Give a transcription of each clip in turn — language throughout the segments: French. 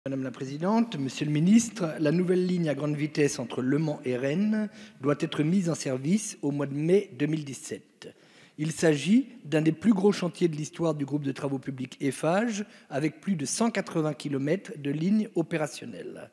Madame la présidente, monsieur le ministre, la nouvelle ligne à grande vitesse entre Le Mans et Rennes doit être mise en service au mois de mai 2017. Il s'agit d'un des plus gros chantiers de l'histoire du groupe de travaux publics Eiffage, avec plus de 180 km de lignes opérationnelles.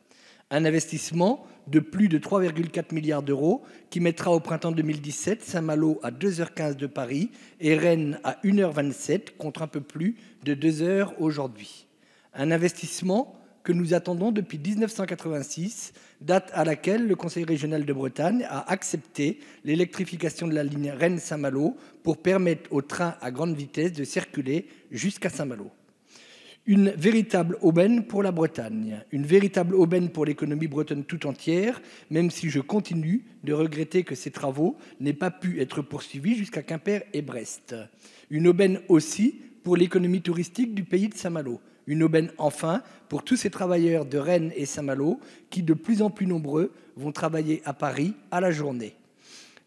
Un investissement de plus de 3,4 milliards d'euros qui mettra au printemps 2017 Saint-Malo à 2h15 de Paris et Rennes à 1h27 contre un peu plus de 2 heures aujourd'hui. Un investissement que nous attendons depuis 1986, date à laquelle le Conseil régional de Bretagne a accepté l'électrification de la ligne Rennes-Saint-Malo pour permettre aux trains à grande vitesse de circuler jusqu'à Saint-Malo. Une véritable aubaine pour la Bretagne, une véritable aubaine pour l'économie bretonne tout entière, même si je continue de regretter que ces travaux n'aient pas pu être poursuivis jusqu'à Quimper et Brest. Une aubaine aussi pour l'économie touristique du pays de Saint-Malo. Une aubaine enfin pour tous ces travailleurs de Rennes et Saint-Malo qui, de plus en plus nombreux, vont travailler à Paris à la journée.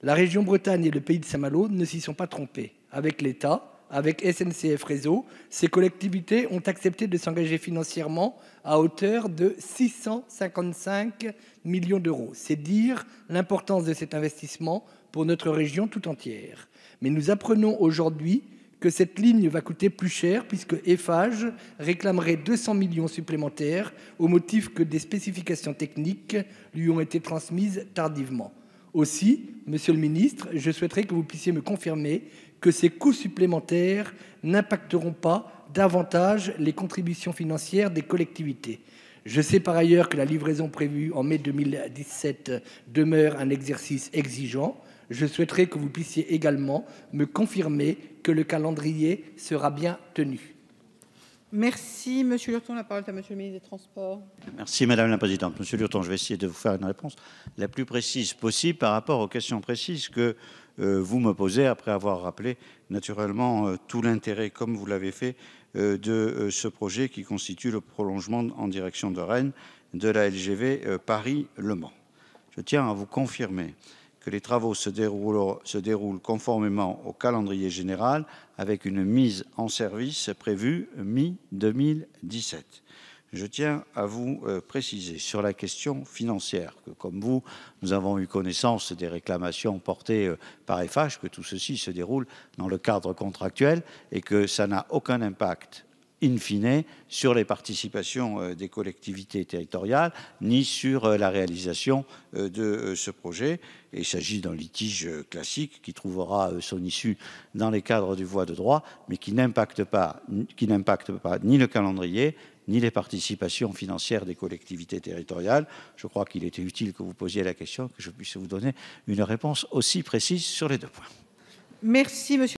La région Bretagne et le pays de Saint-Malo ne s'y sont pas trompés. Avec l'État, avec SNCF Réseau, ces collectivités ont accepté de s'engager financièrement à hauteur de 655 millions d'euros. C'est dire l'importance de cet investissement pour notre région tout entière. Mais nous apprenons aujourd'hui que cette ligne va coûter plus cher puisque Eiffage réclamerait 200 millions supplémentaires au motif que des spécifications techniques lui ont été transmises tardivement. Aussi, monsieur le ministre, je souhaiterais que vous puissiez me confirmer que ces coûts supplémentaires n'impacteront pas davantage les contributions financières des collectivités. Je sais par ailleurs que la livraison prévue en mai 2017 demeure un exercice exigeant. Je souhaiterais que vous puissiez également me confirmer que le calendrier sera bien tenu. Merci, Monsieur Lurton. La parole est à Monsieur le ministre des Transports. Merci, Madame la Présidente. Monsieur Lurton, je vais essayer de vous faire une réponse la plus précise possible par rapport aux questions précises que vous me posez, après avoir rappelé naturellement tout l'intérêt, comme vous l'avez fait, de ce projet qui constitue le prolongement en direction de Rennes de la LGV Paris-Le Mans. Je tiens à vous confirmer que les travaux se déroulent conformément au calendrier général avec une mise en service prévue mi-2017. Je tiens à vous préciser sur la question financière que, comme vous, nous avons eu connaissance des réclamations portées par Eiffage, que tout ceci se déroule dans le cadre contractuel et que ça n'a aucun impact in fine sur les participations des collectivités territoriales, ni sur la réalisation de ce projet. Et il s'agit d'un litige classique qui trouvera son issue dans les cadres du voie de droit, mais qui n'impacte pas ni le calendrier, ni les participations financières des collectivités territoriales. Je crois qu'il était utile que vous posiez la question, que je puisse vous donner une réponse aussi précise sur les deux points. Merci, Monsieur.